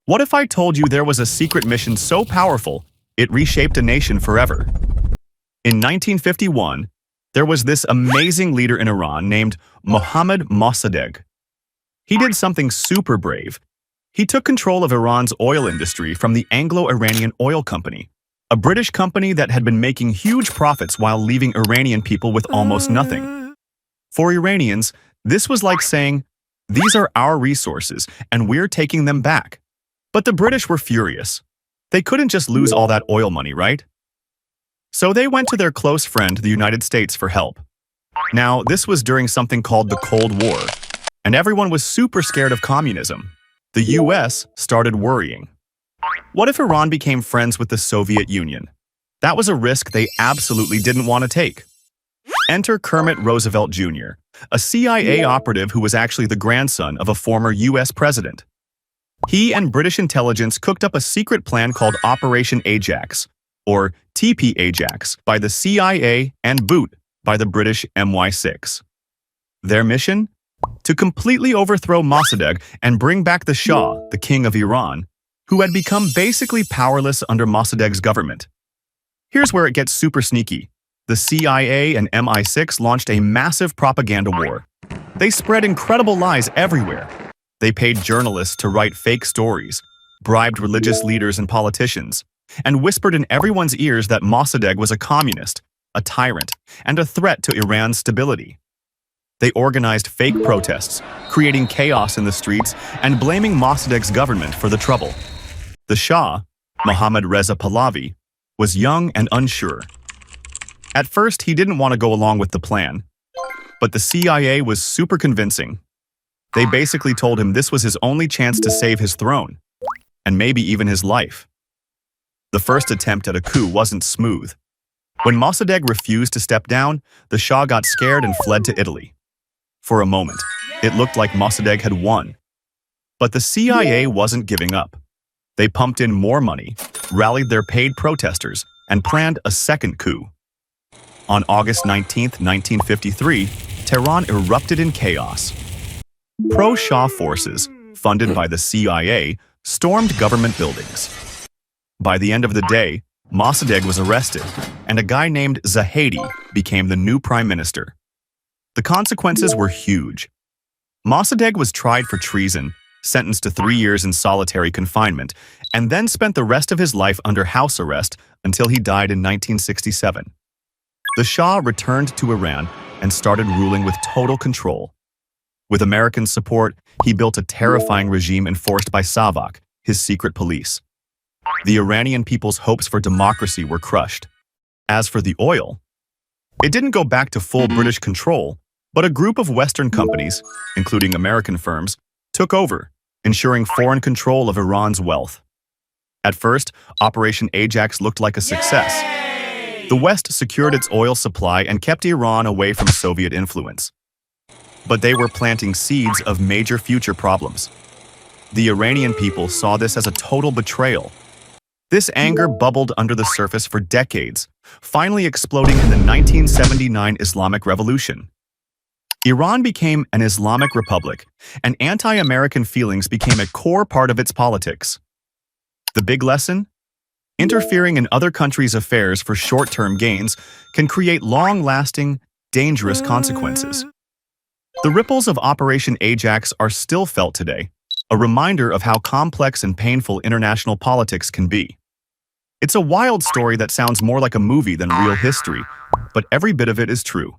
What if I told you there was a secret mission so powerful, it reshaped a nation forever? In 1951, there was this amazing leader in Iran named Mohammad Mossadegh. He did something super brave. He took control of Iran's oil industry from the Anglo-Iranian Oil Company, a British company that had been making huge profits while leaving Iranian people with almost nothing. For Iranians, this was like saying, "These are our resources, and we're taking them back." But the British were furious. They couldn't just lose all that oil money, right? So they went to their close friend, the United States, for help. Now, this was during something called the Cold War, and everyone was super scared of communism. The US started worrying. What if Iran became friends with the Soviet Union? That was a risk they absolutely didn't want to take. Enter Kermit Roosevelt Jr., a CIA operative who was actually the grandson of a former US president. He and British intelligence cooked up a secret plan called Operation Ajax, or TP Ajax, by the CIA and Boot by the British MI6. Their mission? To completely overthrow Mossadegh and bring back the Shah, the king of Iran, who had become basically powerless under Mossadegh's government. Here's where it gets super sneaky. The CIA and MI6 launched a massive propaganda war. They spread incredible lies everywhere. They paid journalists to write fake stories, bribed religious leaders and politicians, and whispered in everyone's ears that Mossadegh was a communist, a tyrant, and a threat to Iran's stability. They organized fake protests, creating chaos in the streets and blaming Mossadegh's government for the trouble. The Shah, Mohammad Reza Pahlavi, was young and unsure. At first, he didn't want to go along with the plan, but the CIA was super convincing. They basically told him this was his only chance to save his throne, and maybe even his life. The first attempt at a coup wasn't smooth. When Mossadegh refused to step down, the Shah got scared and fled to Italy. For a moment, it looked like Mossadegh had won. But the CIA wasn't giving up. They pumped in more money, rallied their paid protesters, and planned a second coup. On August 19, 1953, Tehran erupted in chaos. Pro-Shah forces, funded by the CIA, stormed government buildings. By the end of the day, Mossadegh was arrested, and a guy named Zahedi became the new prime minister. The consequences were huge. Mossadegh was tried for treason, sentenced to 3 years in solitary confinement, and then spent the rest of his life under house arrest until he died in 1967. The Shah returned to Iran and started ruling with total control. With American support, he built a terrifying regime enforced by Savak, his secret police. The Iranian people's hopes for democracy were crushed. As for the oil, it didn't go back to full British control, but a group of Western companies, including American firms, took over, ensuring foreign control of Iran's wealth. At first, Operation Ajax looked like a success. The West secured its oil supply and kept Iran away from Soviet influence. But they were planting seeds of major future problems. The Iranian people saw this as a total betrayal. This anger bubbled under the surface for decades, finally exploding in the 1979 Islamic Revolution. Iran became an Islamic republic, and anti-American feelings became a core part of its politics. The big lesson? Interfering in other countries' affairs for short-term gains can create long-lasting, dangerous consequences. The ripples of Operation Ajax are still felt today, a reminder of how complex and painful international politics can be. It's a wild story that sounds more like a movie than real history, but every bit of it is true.